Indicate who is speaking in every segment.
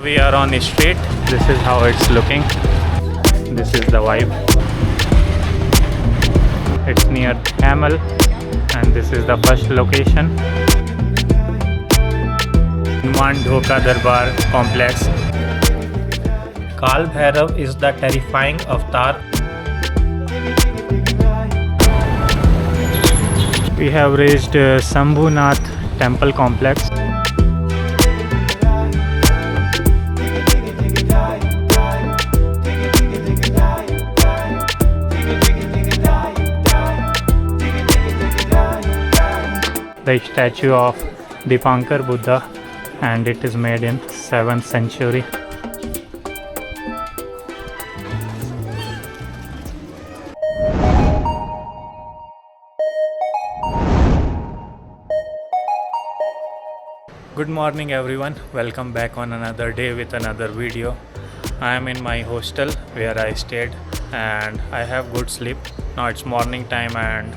Speaker 1: We are on the street. This is how it's looking. This is the vibe. It's near Thamel and this is the first location. Hanuman Darbar complex.
Speaker 2: Kala Bhairava is the terrifying avatar.
Speaker 1: We have reached Swayambhunath temple complex. The statue of Dipankar Buddha, and it is made in 7th century. Good morning everyone, welcome back on another day with another video. I am in my hostel where I stayed and I have good sleep. Now it's morning time and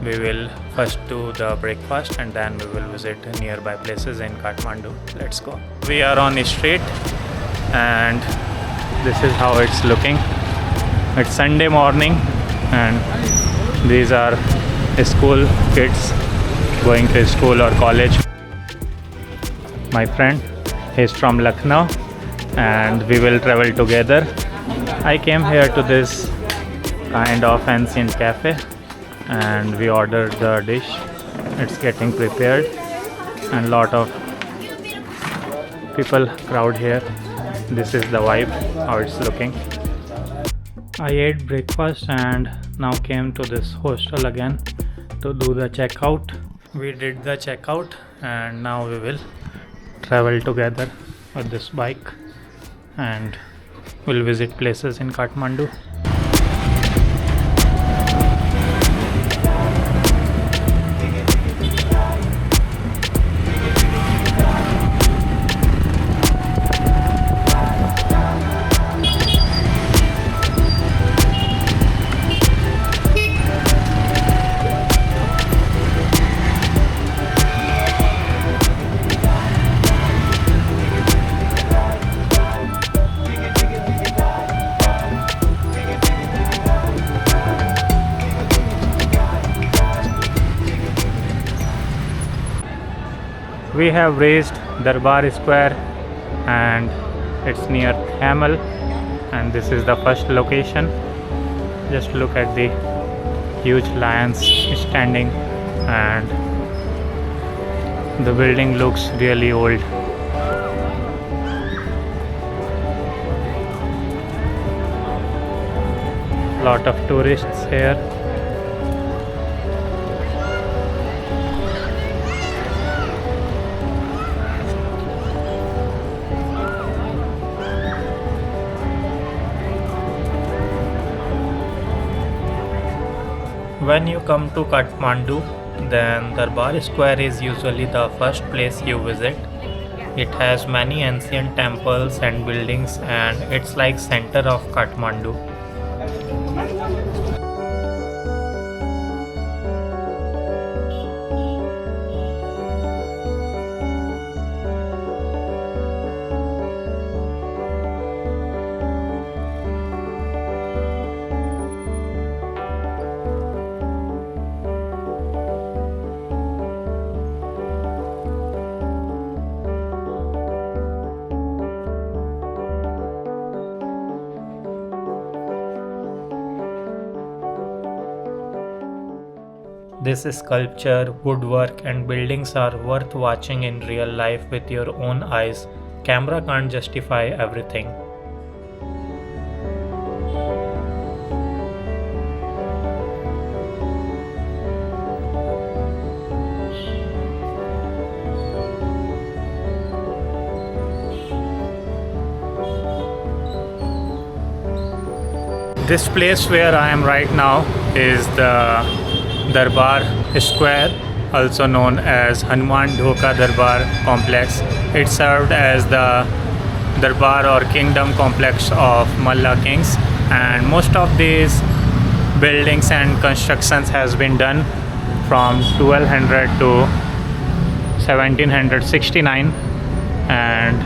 Speaker 1: we will first do the breakfast and then we will visit nearby places in Kathmandu. Let's go. We are on the street and this is how it's looking. It's Sunday morning and these are school kids going to school or college. My friend is from Lucknow and we will travel together. I came here to this kind of ancient cafe and we ordered the dish. It's getting prepared and lot of people crowd here. This is the vibe, how it's looking. I ate breakfast and now came to this hostel again to do the checkout. We did the checkout and now we will travel together with this bike and we'll visit places in Kathmandu. We have reached Durbar Square and it's near Thamel and this is the first location. Just look at the huge lions standing and the building looks really old. Lot of tourists here.
Speaker 2: When you come to Kathmandu, then Durbar Square is usually the first place you visit. It has many ancient temples and buildings and it's like center of Kathmandu. This sculpture, woodwork and buildings are worth watching in real life with your own eyes. Camera can't justify everything.
Speaker 1: This place where I am right now is the Durbar Square, also known as Hanuman Darbar complex. It served as the Darbar or kingdom complex of Malla kings, and most of these buildings and constructions has been done from 1200 to 1769, and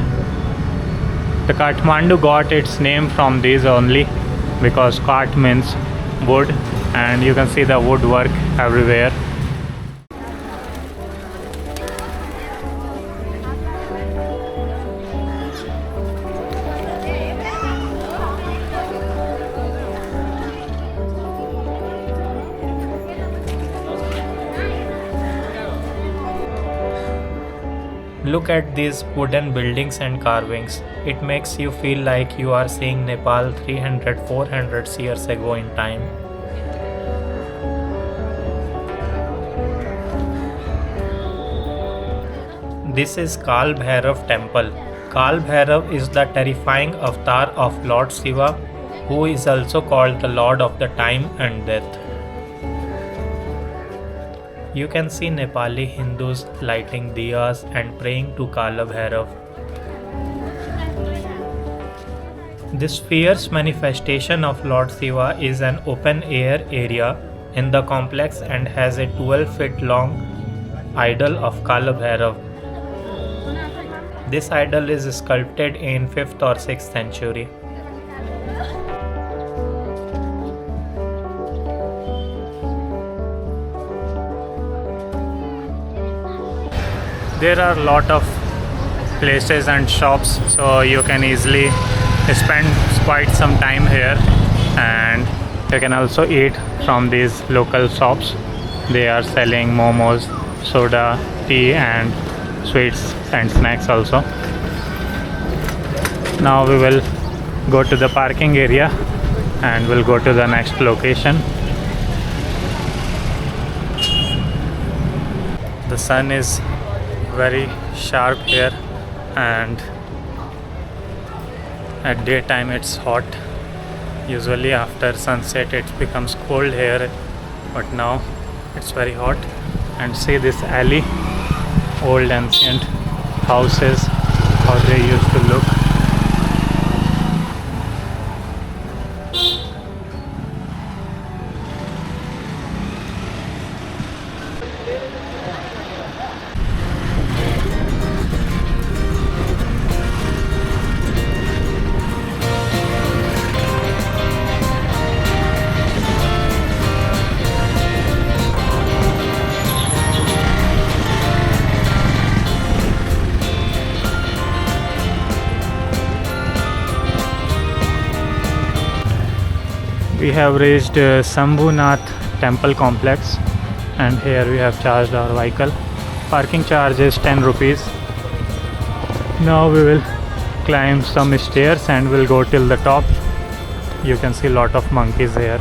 Speaker 1: The Kathmandu got its name from these only because Kath means wood, and you can see the woodwork everywhere.
Speaker 2: Look at these wooden buildings and carvings. It makes you feel like you are seeing Nepal 300-400 years ago in time. This is Kala Bhairava Temple. Kala Bhairava is the terrifying avatar of Lord Shiva, who is also called the Lord of the Time and Death. You can see Nepali Hindus lighting diyas and praying to Kala Bhairava. This fierce manifestation of Lord Shiva is an open air area in the complex and has a 12-feet long idol of Kala Bhairava. This idol is sculpted in 5th or 6th century.
Speaker 1: There are a lot of places and shops, so you can easily spend quite some time here, and you can also eat from these local shops. They are selling momos, soda, tea and sweets and snacks also. Now we will go to the parking area and we'll go to the next location. The sun is very sharp here, and at daytime it's hot. Usually after sunset it becomes cold here, but now it's very hot. And see this alley, old ancient houses, how they used to look. We have reached Swayambhunath Temple complex, and here we have charged our vehicle. Parking charge is 10 rupees. Now we will climb some stairs and we'll go till the top. You can see a lot of monkeys here.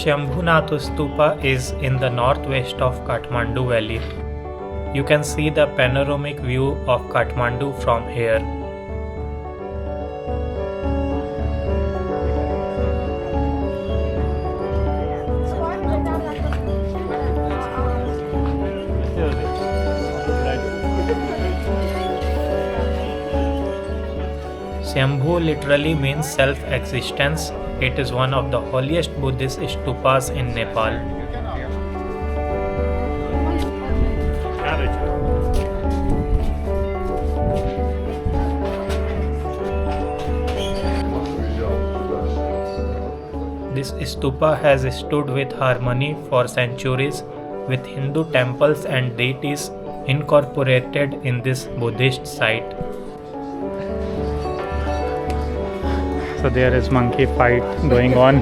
Speaker 2: Swayambhunath stupa is in the northwest of Kathmandu valley. You can see the panoramic view of Kathmandu from here. Swayambhu literally means self-existence. It is one of the holiest Buddhist stupas in Nepal. This stupa has stood with harmony for centuries, with Hindu temples and deities incorporated in this Buddhist site.
Speaker 1: So there is monkey fight going on.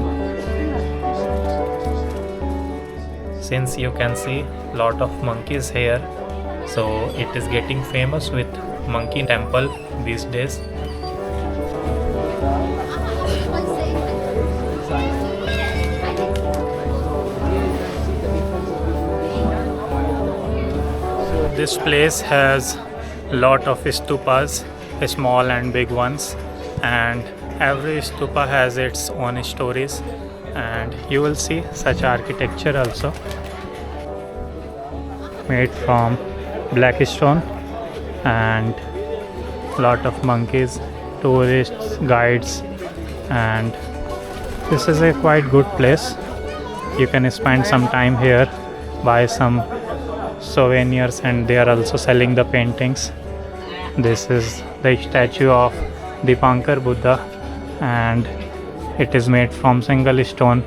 Speaker 2: Since you can see lot of monkeys here, so it is getting famous with monkey temple these days.
Speaker 1: this place has lot of stupas, small and big ones, and every stupa has its own stories, and you will see such architecture also made from black stone, and lot of monkeys, tourists, guides, and this is a quite good place. You can spend some time here, buy some souvenirs, and they are also selling the paintings. This is the statue of Dipankar Buddha, and it is made from single stone,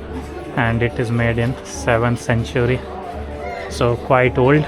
Speaker 1: and it is made in 7th century, so quite old.